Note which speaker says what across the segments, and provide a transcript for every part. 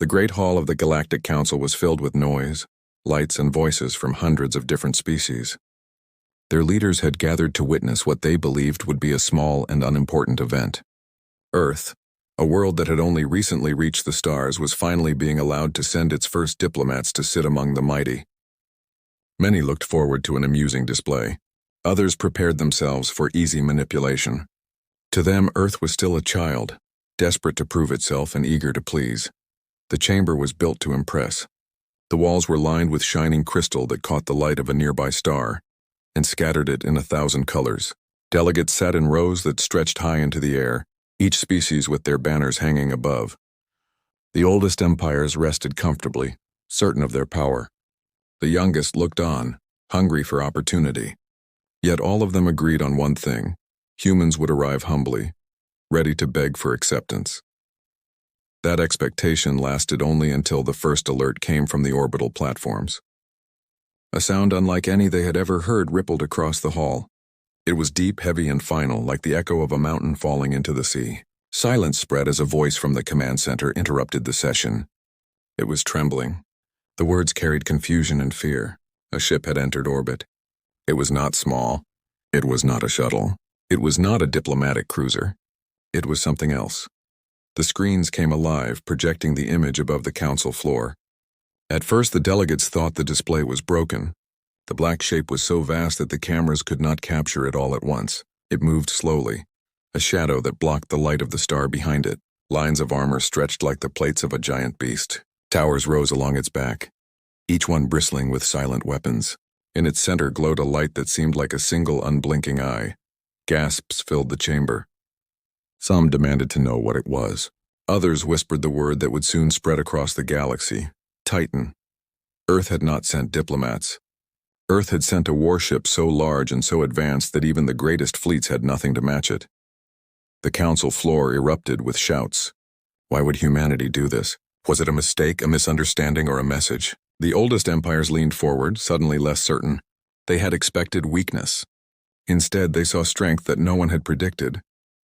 Speaker 1: The great hall of the Galactic Council was filled with noise, lights, and voices from hundreds of different species. Their leaders had gathered to witness what they believed would be a small and unimportant event. Earth, a world that had only recently reached the stars, was finally being allowed to send its first diplomats to sit among the mighty. Many looked forward to an amusing display. Others prepared themselves for easy manipulation. To them, Earth was still a child, desperate to prove itself and eager to please. The chamber was built to impress. The walls were lined with shining crystal that caught the light of a nearby star and scattered it in 1,000 colors. Delegates sat in rows that stretched high into the air, each species with their banners hanging above. The oldest empires rested comfortably, certain of their power. The youngest looked on, hungry for opportunity. Yet all of them agreed on one thing: humans would arrive humbly, ready to beg for acceptance. That expectation lasted only until the first alert came from the orbital platforms. A sound unlike any they had ever heard rippled across the hall. It was deep, heavy, and final, like the echo of a mountain falling into the sea. Silence spread as a voice from the command center interrupted the session. It was trembling. The words carried confusion and fear. A ship had entered orbit. It was not small. It was not a shuttle. It was not a diplomatic cruiser. It was something else. The screens came alive, projecting the image above the council floor. At first, the delegates thought the display was broken. The black shape was so vast that the cameras could not capture it all at once. It moved slowly, a shadow that blocked the light of the star behind it. Lines of armor stretched like the plates of a giant beast. Towers rose along its back, each one bristling with silent weapons. In its center glowed a light that seemed like a single unblinking eye. Gasps filled the chamber. Some demanded to know what it was. Others whispered the word that would soon spread across the galaxy: Titan. Earth had not sent diplomats. Earth had sent a warship so large and so advanced that even the greatest fleets had nothing to match it. The council floor erupted with shouts. Why would humanity do this? Was it a mistake, a misunderstanding, or a message? The oldest empires leaned forward, suddenly less certain. They had expected weakness. Instead, they saw strength that no one had predicted.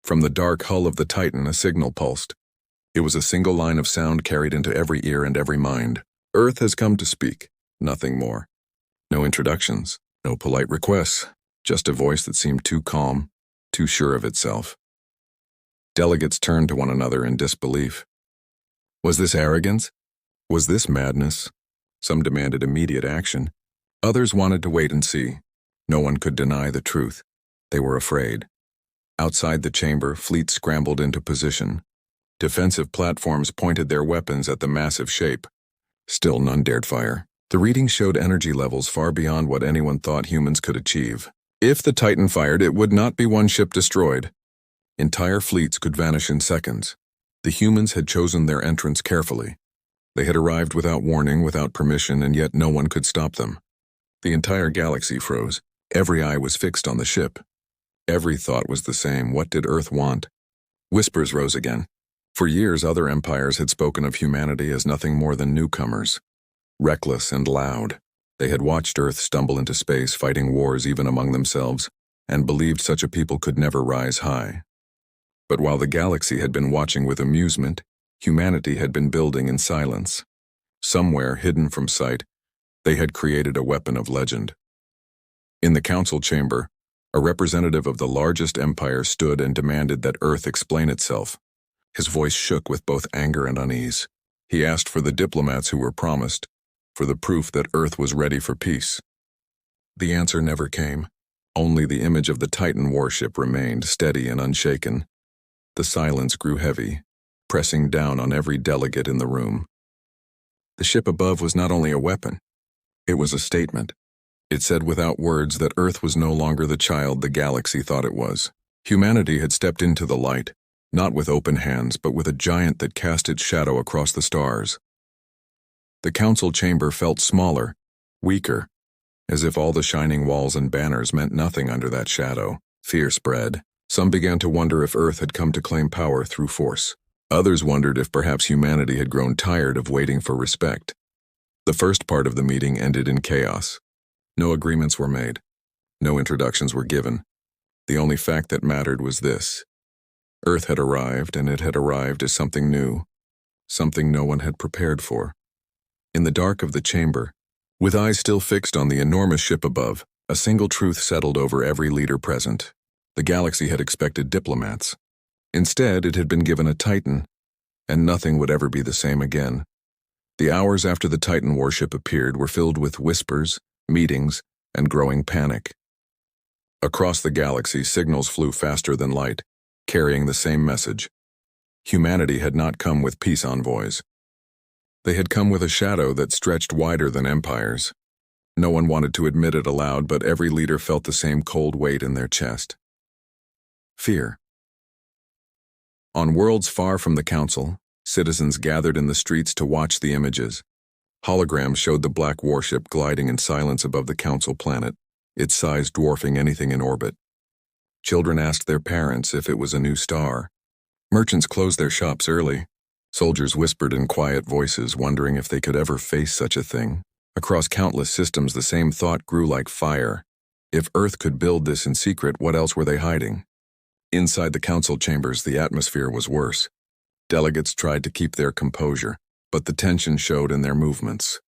Speaker 1: From the dark hull of the Titan, a signal pulsed. It was a single line of sound carried into every ear and every mind. Earth has come to speak, nothing more. No introductions, no polite requests, just a voice that seemed too calm, too sure of itself. Delegates turned to one another in disbelief. Was this arrogance? Was this madness? Some demanded immediate action. Others wanted to wait and see. No one could deny the truth. They were afraid. Outside the chamber, fleets scrambled into position. Defensive platforms pointed their weapons at the massive shape. Still none dared fire. The readings showed energy levels far beyond what anyone thought humans could achieve. If the Titan fired, it would not be one ship destroyed. Entire fleets could vanish in seconds. The humans had chosen their entrance carefully. They had arrived without warning, without permission, and yet no one could stop them. The entire galaxy froze. Every eye was fixed on the ship. Every thought was the same. What did Earth want? Whispers rose again. For years, other empires had spoken of humanity as nothing more than newcomers. Reckless and loud. They had watched Earth stumble into space, fighting wars even among themselves, and believed such a people could never rise high. But while the galaxy had been watching with amusement, humanity had been building in silence. Somewhere, hidden from sight, they had created a weapon of legend. In the council chamber, a representative of the largest empire stood and demanded that Earth explain itself. His voice shook with both anger and unease. He asked for the diplomats who were promised, for the proof that Earth was ready for peace. The answer never came. Only the image of the Titan warship remained steady and unshaken. The silence grew heavy, pressing down on every delegate in the room. The ship above was not only a weapon, it was a statement. It said without words that Earth was no longer the child the galaxy thought it was. Humanity had stepped into the light, not with open hands, but with a giant that cast its shadow across the stars. The council chamber felt smaller, weaker, as if all the shining walls and banners meant nothing under that shadow. Fear spread. Some began to wonder if Earth had come to claim power through force. Others wondered if perhaps humanity had grown tired of waiting for respect. The first part of the meeting ended in chaos. No agreements were made. No introductions were given. The only fact that mattered was this: Earth had arrived, and it had arrived as something new. something no one had prepared for. In the dark of the chamber, with eyes still fixed on the enormous ship above, a single truth settled over every leader present. The galaxy had expected diplomats. Instead, it had been given a Titan, and nothing would ever be the same again. The hours after the Titan warship appeared were filled with whispers, meetings, and growing panic. Across the galaxy, signals flew faster than light, carrying the same message. Humanity had not come with peace envoys. They had come with a shadow that stretched wider than empires. No one wanted to admit it aloud, but every leader felt the same cold weight in their chest. Fear. On worlds far from the Council, citizens gathered in the streets to watch the images. Holograms showed the black warship gliding in silence above the Council planet, its size dwarfing anything in orbit. Children asked their parents if it was a new star. Merchants closed their shops early. Soldiers whispered in quiet voices, wondering if they could ever face such a thing. Across countless systems, the same thought grew like fire. If Earth could build this in secret, what else were they hiding? Inside the council chambers, the atmosphere was worse. Delegates tried to keep their composure, but the tension showed in their movements.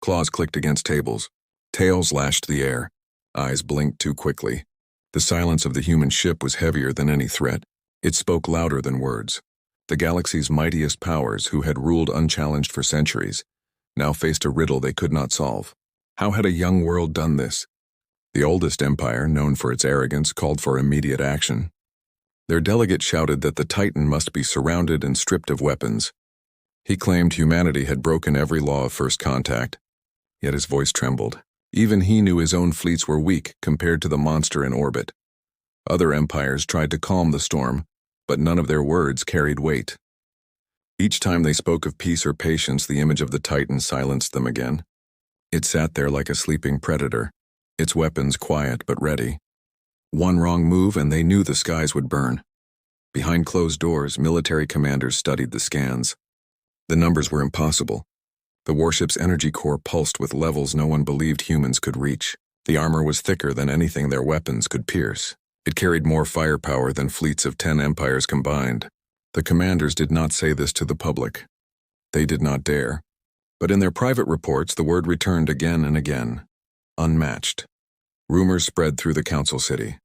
Speaker 1: Claws clicked against tables. Tails lashed the air. Eyes blinked too quickly. The silence of the human ship was heavier than any threat. It spoke louder than words. The galaxy's mightiest powers, who had ruled unchallenged for centuries, now faced a riddle they could not solve. How had a young world done this? The oldest empire, known for its arrogance, called for immediate action. Their delegate shouted that the Titan must be surrounded and stripped of weapons. He claimed humanity had broken every law of first contact, yet his voice trembled. Even he knew his own fleets were weak compared to the monster in orbit. Other empires tried to calm the storm, but none of their words carried weight. Each time they spoke of peace or patience, the image of the Titan silenced them again. It sat there like a sleeping predator, its weapons quiet but ready. One wrong move and they knew the skies would burn. Behind closed doors, military commanders studied the scans. The numbers were impossible. The warship's energy core pulsed with levels no one believed humans could reach. The armor was thicker than anything their weapons could pierce. It carried more firepower than fleets of 10 empires combined. The commanders did not say this to the public. They did not dare. But in their private reports, the word returned again and again. Unmatched. Rumors spread through the council city.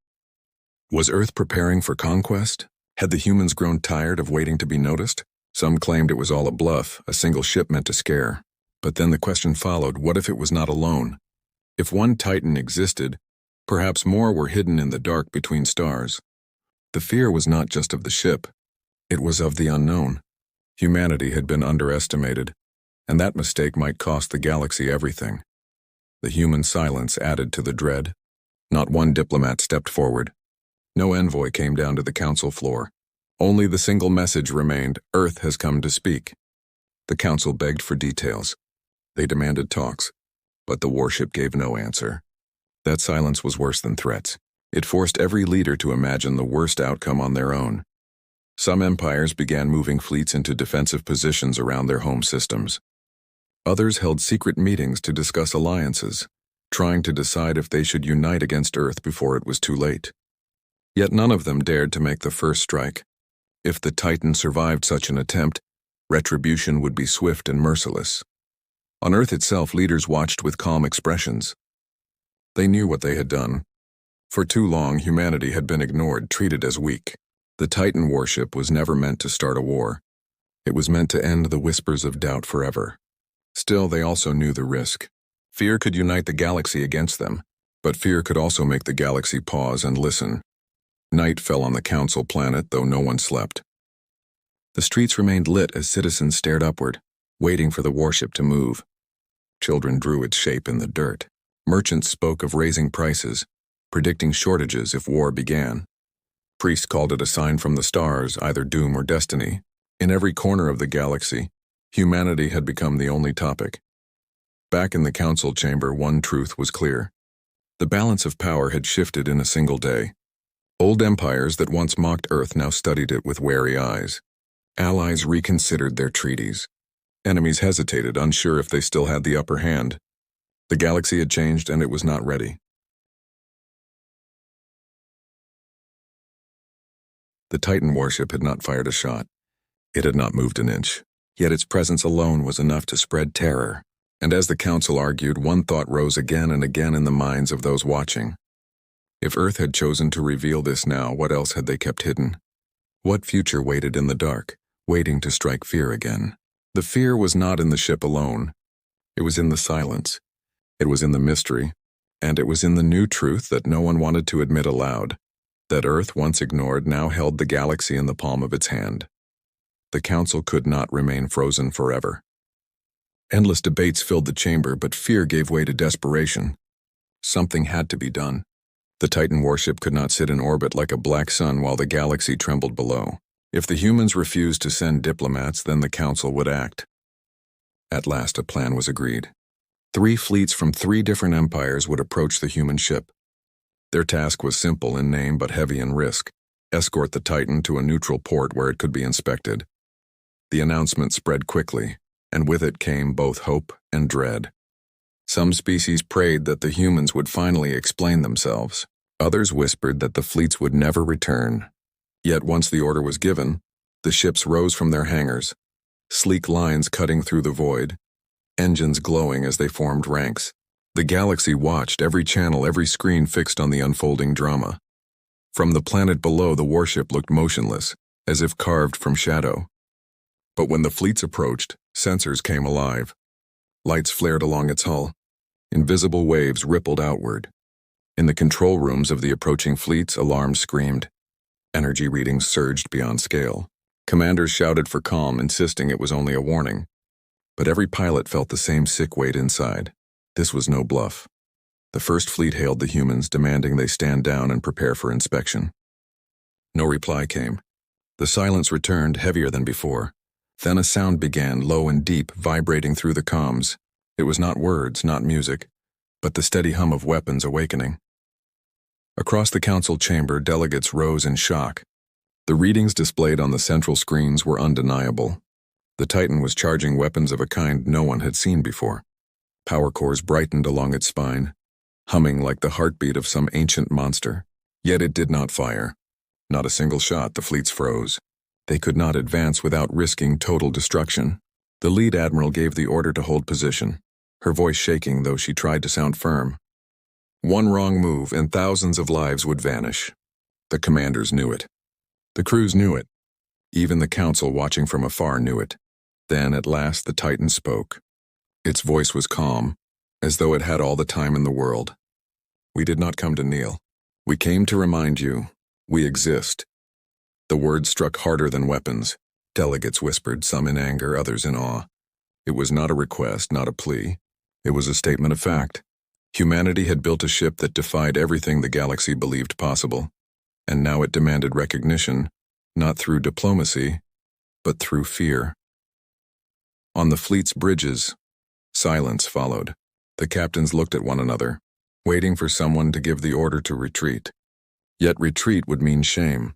Speaker 1: Was Earth preparing for conquest? Had the humans grown tired of waiting to be noticed? Some claimed it was all a bluff, a single ship meant to scare. But then the question followed, what if it was not alone? If one Titan existed, perhaps more were hidden in the dark between stars. The fear was not just of the ship. It was of the unknown. Humanity had been underestimated, and that mistake might cost the galaxy everything. The human silence added to the dread. Not one diplomat stepped forward. No envoy came down to the council floor. Only the single message remained, Earth has come to speak. The council begged for details. They demanded talks, but the warship gave no answer. That silence was worse than threats. It forced every leader to imagine the worst outcome on their own. Some empires began moving fleets into defensive positions around their home systems. Others held secret meetings to discuss alliances, trying to decide if they should unite against Earth before it was too late. Yet none of them dared to make the first strike. If the Titan survived such an attempt, retribution would be swift and merciless. On Earth itself, leaders watched with calm expressions. They knew what they had done. For too long, humanity had been ignored, treated as weak. The Titan warship was never meant to start a war. It was meant to end the whispers of doubt forever. Still, they also knew the risk. Fear could unite the galaxy against them, but fear could also make the galaxy pause and listen. Night fell on the council planet, though no one slept. The streets remained lit as citizens stared upward, waiting for the warship to move. Children drew its shape in the dirt. Merchants spoke of raising prices, predicting shortages if war began. Priests called it a sign from the stars, either doom or destiny. In every corner of the galaxy, humanity had become the only topic. Back in the council chamber, one truth was clear. The balance of power had shifted in a single day. Old empires that once mocked Earth now studied it with wary eyes. Allies reconsidered their treaties. Enemies hesitated, unsure if they still had the upper hand. The galaxy had changed, and it was not ready. The Titan warship had not fired a shot. It had not moved an inch. Yet its presence alone was enough to spread terror. And as the council argued, one thought rose again and again in the minds of those watching. If Earth had chosen to reveal this now, what else had they kept hidden? What future waited in the dark, waiting to strike fear again? The fear was not in the ship alone. It was in the silence. It was in the mystery. And it was in the new truth that no one wanted to admit aloud, that Earth, once ignored, now held the galaxy in the palm of its hand. The council could not remain frozen forever. Endless debates filled the chamber, but fear gave way to desperation. Something had to be done. The Titan warship could not sit in orbit like a black sun while the galaxy trembled below. If the humans refused to send diplomats, then the council would act. At last, a plan was agreed. 3 fleets from 3 different empires would approach the human ship. Their task was simple in name but heavy in risk: escort the Titan to a neutral port where it could be inspected. The announcement spread quickly, and with it came both hope and dread. Some species prayed that the humans would finally explain themselves. Others whispered that the fleets would never return. Yet once the order was given, the ships rose from their hangars, sleek lines cutting through the void, engines glowing as they formed ranks. The galaxy watched, every channel, every screen fixed on the unfolding drama. From the planet below, the warship looked motionless, as if carved from shadow. But when the fleets approached, sensors came alive. Lights flared along its hull. Invisible waves rippled outward. In the control rooms of the approaching fleets, alarms screamed. Energy readings surged beyond scale. Commanders shouted for calm, insisting it was only a warning. But every pilot felt the same sick weight inside. This was no bluff. The first fleet hailed the humans, demanding they stand down and prepare for inspection. No reply came. The silence returned, heavier than before. Then a sound began, low and deep, vibrating through the comms. It was not words, not music, but the steady hum of weapons awakening. Across the council chamber, delegates rose in shock. The readings displayed on the central screens were undeniable. The Titan was charging weapons of a kind no one had seen before. Power cores brightened along its spine, humming like the heartbeat of some ancient monster. Yet it did not fire. Not a single shot. The fleets froze. They could not advance without risking total destruction. The lead admiral gave the order to hold position, her voice shaking though she tried to sound firm. One wrong move and thousands of lives would vanish. The commanders knew it. The crews knew it. Even the council watching from afar knew it. Then, at last, the Titan spoke. Its voice was calm, as though it had all the time in the world. We did not come to kneel. We came to remind you, we exist. The words struck harder than weapons. Delegates whispered, some in anger, others in awe. It was not a request, not a plea. It was a statement of fact. Humanity had built a ship that defied everything the galaxy believed possible, and now it demanded recognition, not through diplomacy, but through fear. On the fleet's bridges, silence followed. The captains looked at one another, waiting for someone to give the order to retreat. Yet retreat would mean shame,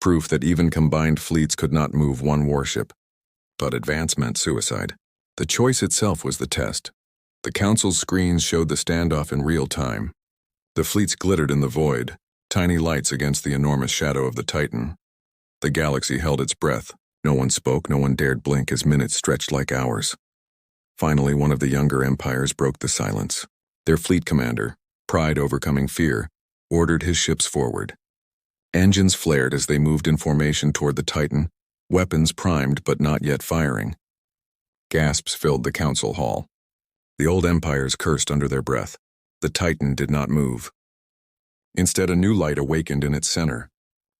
Speaker 1: proof that even combined fleets could not move one warship. But advance meant suicide. The choice itself was the test. The council's screens showed the standoff in real time. The fleets glittered in the void, tiny lights against the enormous shadow of the Titan. The galaxy held its breath. No one spoke, no one dared blink as minutes stretched like hours. Finally, one of the younger empires broke the silence. Their fleet commander, pride overcoming fear, ordered his ships forward. Engines flared as they moved in formation toward the Titan, weapons primed but not yet firing. Gasps filled the council hall. The old empires cursed under their breath. The Titan did not move. Instead, a new light awakened in its center.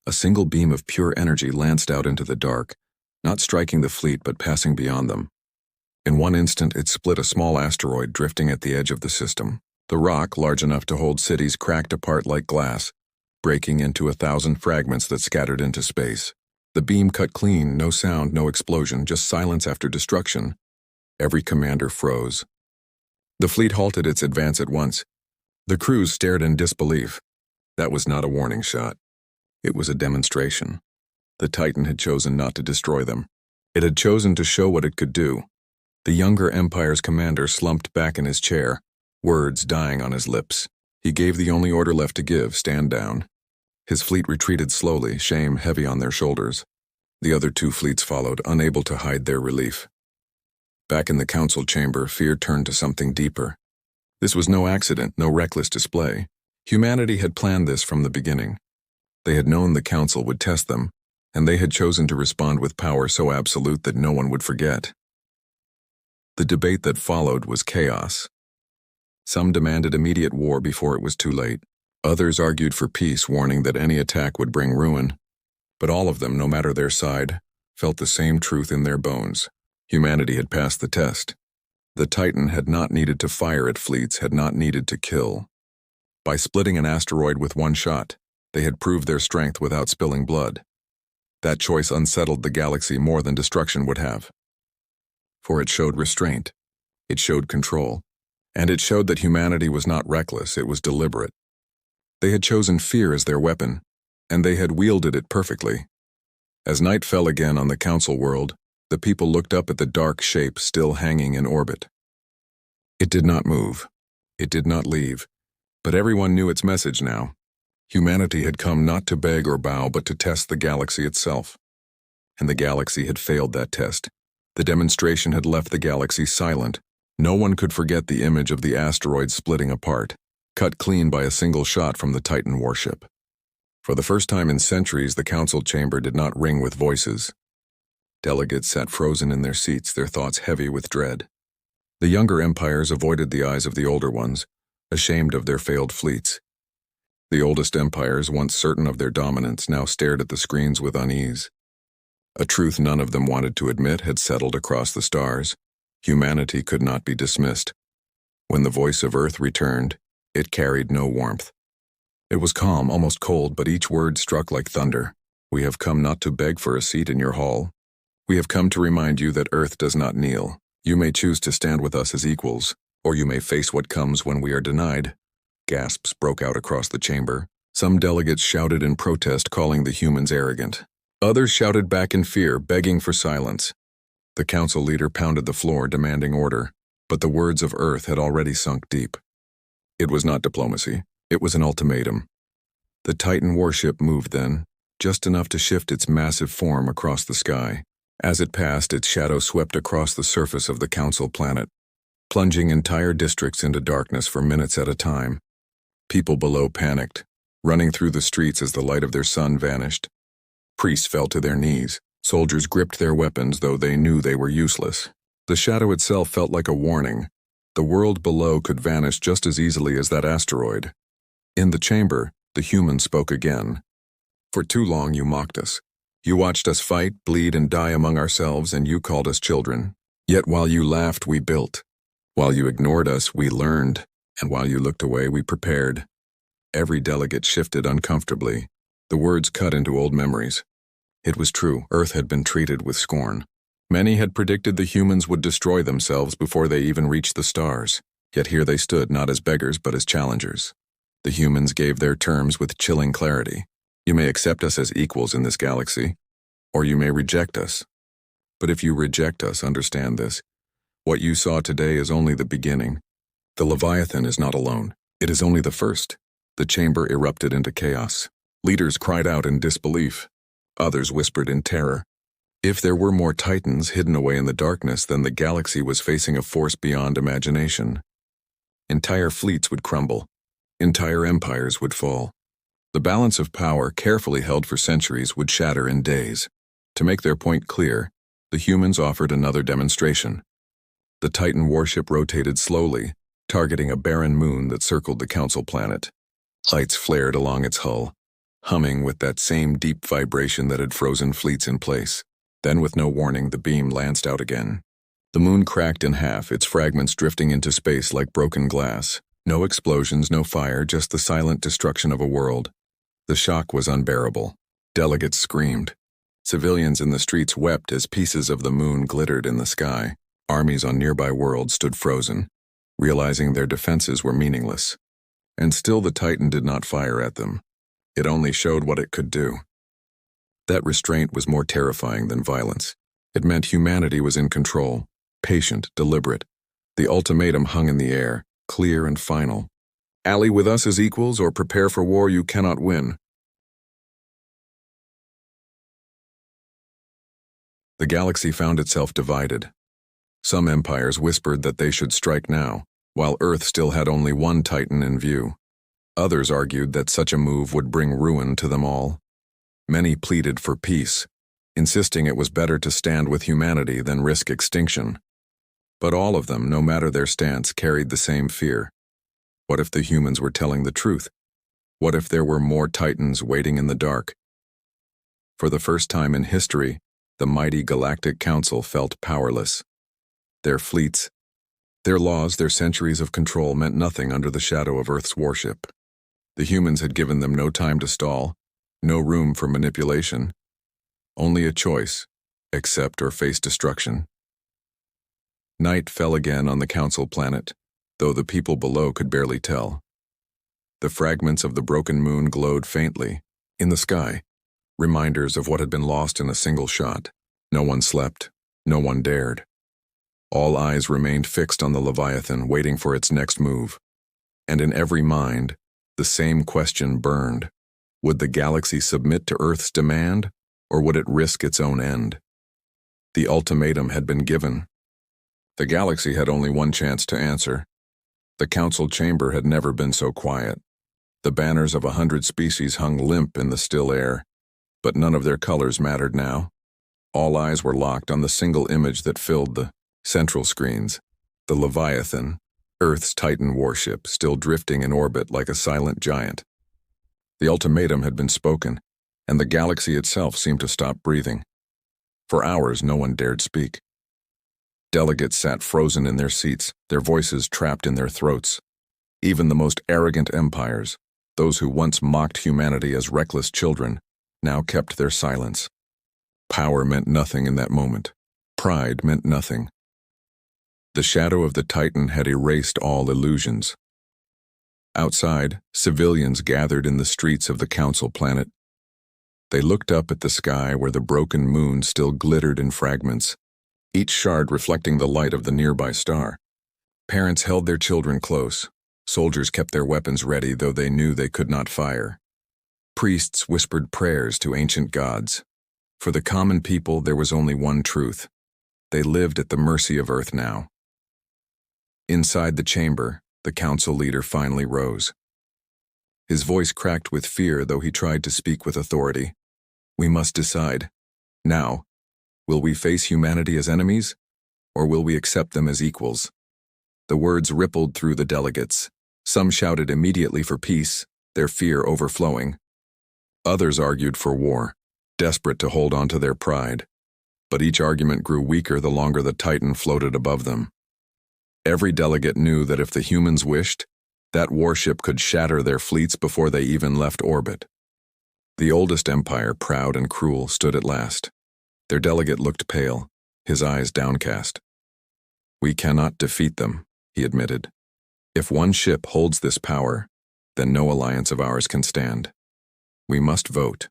Speaker 1: A single beam of pure energy lanced out into the dark, not striking the fleet but passing beyond them. In one instant, it split a small asteroid drifting at the edge of the system. The rock, large enough to hold cities, cracked apart like glass, breaking into 1,000 fragments that scattered into space. The beam cut clean, no sound, no explosion, just silence after destruction. Every commander froze. The fleet halted its advance at once. The crews stared in disbelief. That was not a warning shot. It was a demonstration. The Titan had chosen not to destroy them. It had chosen to show what it could do. The younger empire's commander slumped back in his chair, words dying on his lips. He gave the only order left to give, stand down. His fleet retreated slowly, shame heavy on their shoulders. The other 2 fleets followed, unable to hide their relief. Back in the council chamber, fear turned to something deeper. This was no accident, no reckless display. Humanity had planned this from the beginning. They had known the council would test them, and they had chosen to respond with power so absolute that no one would forget. The debate that followed was chaos. Some demanded immediate war before it was too late. Others argued for peace, warning that any attack would bring ruin. But all of them, no matter their side, felt the same truth in their bones. Humanity had passed the test. The Titan had not needed to fire at fleets, had not needed to kill. By splitting an asteroid with one shot, they had proved their strength without spilling blood. That choice unsettled the galaxy more than destruction would have. For it showed restraint, it showed control, and it showed that humanity was not reckless, it was deliberate. They had chosen fear as their weapon, and they had wielded it perfectly. As night fell again on the council world, the people looked up at the dark shape still hanging in orbit. It did not move. It did not leave. But everyone knew its message now. Humanity had come not to beg or bow, but to test the galaxy itself. And the galaxy had failed that test. The demonstration had left the galaxy silent. No one could forget the image of the asteroid splitting apart, cut clean by a single shot from the Titan warship. For the first time in centuries, the council chamber did not ring with voices. Delegates sat frozen in their seats, their thoughts heavy with dread. The younger empires avoided the eyes of the older ones, ashamed of their failed fleets. The oldest empires, once certain of their dominance, now stared at the screens with unease. A truth none of them wanted to admit had settled across the stars. Humanity could not be dismissed. When the voice of Earth returned, it carried no warmth. It was calm, almost cold, but each word struck like thunder. We have come not to beg for a seat in your hall. We have come to remind you that Earth does not kneel. You may choose to stand with us as equals, or you may face what comes when we are denied. Gasps broke out across the chamber. Some delegates shouted in protest, calling the humans arrogant. Others shouted back in fear, begging for silence. The council leader pounded the floor, demanding order, but the words of Earth had already sunk deep. It was not diplomacy. It was an ultimatum. The Titan warship moved then, just enough to shift its massive form across the sky. As it passed, its shadow swept across the surface of the council planet, plunging entire districts into darkness for minutes at a time. People below panicked, running through the streets as the light of their sun vanished. Priests fell to their knees. Soldiers gripped their weapons, though they knew they were useless. The shadow itself felt like a warning. The world below could vanish just as easily as that asteroid. In the chamber, the human spoke again. For too long you mocked us. You watched us fight, bleed, and die among ourselves, and you called us children. Yet while you laughed, we built. While you ignored us, we learned. And while you looked away, we prepared. Every delegate shifted uncomfortably. The words cut into old memories. It was true, Earth had been treated with scorn. Many had predicted the humans would destroy themselves before they even reached the stars. Yet here they stood, not as beggars, but as challengers. The humans gave their terms with chilling clarity. You may accept us as equals in this galaxy, or you may reject us. But if you reject us, understand this. What you saw today is only the beginning. The Leviathan is not alone. It is only the first. The chamber erupted into chaos. Leaders cried out in disbelief. Others whispered in terror. If there were more Titans hidden away in the darkness, then the galaxy was facing a force beyond imagination. Entire fleets would crumble. Entire empires would fall. The balance of power, carefully held for centuries, would shatter in days. To make their point clear, the humans offered another demonstration. The Titan warship rotated slowly, targeting a barren moon that circled the council planet. Lights flared along its hull, humming with that same deep vibration that had frozen fleets in place. Then, with no warning, the beam lanced out again. The moon cracked in half, its fragments drifting into space like broken glass. No explosions, no fire, just the silent destruction of a world. The shock was unbearable. Delegates screamed. Civilians in the streets wept as pieces of the moon glittered in the sky. Armies on nearby worlds stood frozen, realizing their defenses were meaningless. And still the Titan did not fire at them. It only showed what it could do. That restraint was more terrifying than violence. It meant humanity was in control, patient, deliberate. The ultimatum hung in the air, clear and final. Ally with us as equals, or prepare for war you cannot win. The galaxy found itself divided. Some empires whispered that they should strike now, while Earth still had only one Titan in view. Others argued that such a move would bring ruin to them all. Many pleaded for peace, insisting it was better to stand with humanity than risk extinction. But all of them, no matter their stance, carried the same fear. What if the humans were telling the truth? What if there were more Titans waiting in the dark? For the first time in history, the mighty Galactic Council felt powerless. Their fleets, their laws, their centuries of control meant nothing under the shadow of Earth's warship. The humans had given them no time to stall, no room for manipulation, only a choice: accept or face destruction. Night fell again on the Council planet, though the people below could barely tell. The fragments of the broken moon glowed faintly in the sky, reminders of what had been lost in a single shot. No one slept, no one dared. All eyes remained fixed on the Leviathan, waiting for its next move. And in every mind, the same question burned: would the galaxy submit to Earth's demand, or would it risk its own end? The ultimatum had been given. The galaxy had only one chance to answer. The council chamber had never been so quiet. The banners of 100 species hung limp in the still air, but none of their colors mattered now. All eyes were locked on the single image that filled the central screens: the Leviathan, Earth's Titan warship, still drifting in orbit like a silent giant. The ultimatum had been spoken, and the galaxy itself seemed to stop breathing. For hours, no one dared speak. Delegates sat frozen in their seats, their voices trapped in their throats. Even the most arrogant empires, those who once mocked humanity as reckless children, now kept their silence. Power meant nothing in that moment. Pride meant nothing. The shadow of the Titan had erased all illusions. Outside, civilians gathered in the streets of the Council planet. They looked up at the sky where the broken moon still glittered in fragments, each shard reflecting the light of the nearby star. Parents held their children close. Soldiers kept their weapons ready, though they knew they could not fire. Priests whispered prayers to ancient gods. For the common people, there was only one truth. They lived at the mercy of Earth now. Inside the chamber, the council leader finally rose. His voice cracked with fear, though he tried to speak with authority. We must decide. Now, will we face humanity as enemies, or will we accept them as equals? The words rippled through the delegates. Some shouted immediately for peace, their fear overflowing. Others argued for war, desperate to hold on to their pride. But each argument grew weaker the longer the Titan floated above them. Every delegate knew that if the humans wished, that warship could shatter their fleets before they even left orbit. The oldest empire, proud and cruel, stood at last. Their delegate looked pale, his eyes downcast. We cannot defeat them, he admitted. If one ship holds this power, then no alliance of ours can stand. We must vote.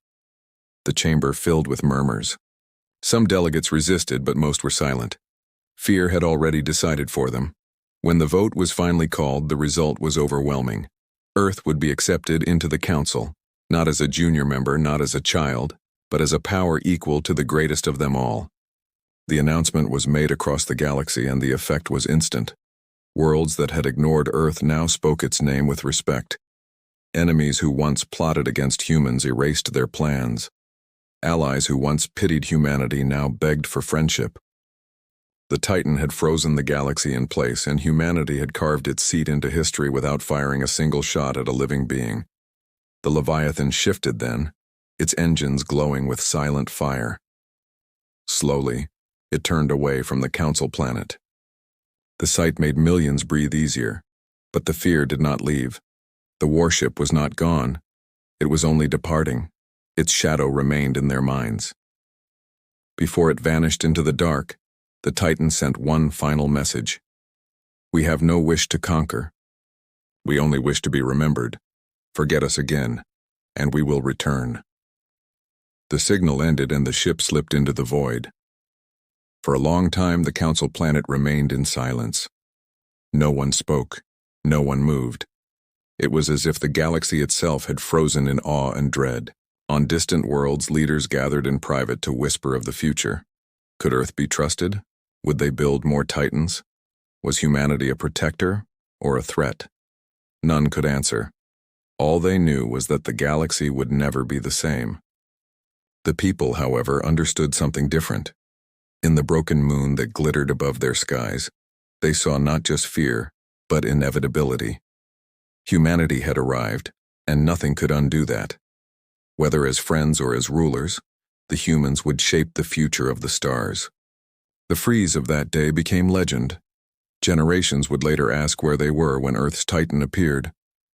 Speaker 1: The chamber filled with murmurs. Some delegates resisted, but most were silent. Fear had already decided for them. When the vote was finally called, the result was overwhelming. Earth would be accepted into the council, not as a junior member, not as a child, but as a power equal to the greatest of them all. The announcement was made across the galaxy, and the effect was instant. Worlds that had ignored Earth now spoke its name with respect. Enemies who once plotted against humans erased their plans. Allies who once pitied humanity now begged for friendship. The Titan had frozen the galaxy in place, and humanity had carved its seat into history without firing a single shot at a living being. The Leviathan shifted then, its engines glowing with silent fire. Slowly, it turned away from the council planet. The sight made millions breathe easier, but the fear did not leave. The warship was not gone. It was only departing. Its shadow remained in their minds. Before it vanished into the dark, the Titan sent one final message. We have no wish to conquer. We only wish to be remembered. Forget us again, and we will return. The signal ended and the ship slipped into the void. For a long time, the council planet remained in silence. No one spoke. No one moved. It was as if the galaxy itself had frozen in awe and dread. On distant worlds, leaders gathered in private to whisper of the future. Could Earth be trusted? Would they build more Titans? Was humanity a protector or a threat? None could answer. All they knew was that the galaxy would never be the same. The people, however, understood something different. In the broken moon that glittered above their skies, they saw not just fear, but inevitability. Humanity had arrived, and nothing could undo that. Whether as friends or as rulers, the humans would shape the future of the stars. The freeze of that day became legend. Generations would later ask where they were when Earth's Titan appeared.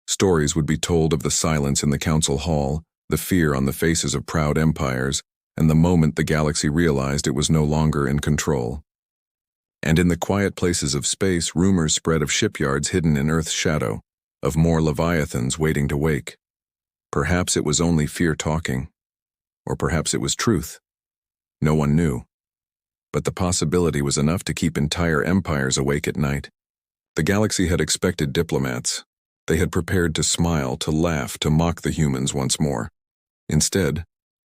Speaker 1: Stories would be told of the silence in the council hall, the fear on the faces of proud empires, and the moment the galaxy realized it was no longer in control. And in the quiet places of space, rumors spread of shipyards hidden in Earth's shadow, of more leviathans waiting to wake. Perhaps it was only fear talking, or perhaps it was truth. No one knew. But the possibility was enough to keep entire empires awake at night. The galaxy had expected diplomats. They had prepared to smile, to laugh, to mock the humans once more. Instead,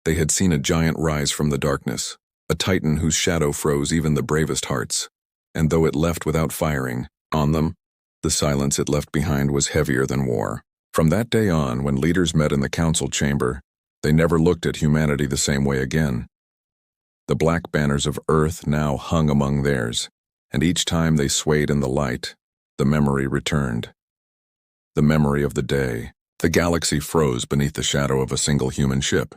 Speaker 1: they had seen a giant rise from the darkness, a Titan whose shadow froze even the bravest hearts. And though it left without firing on them, the silence it left behind was heavier than war. From that day on, when leaders met in the council chamber, they never looked at humanity the same way again. The black banners of Earth now hung among theirs, and each time they swayed in the light, the memory returned. The memory of the day the galaxy froze beneath the shadow of a single human ship.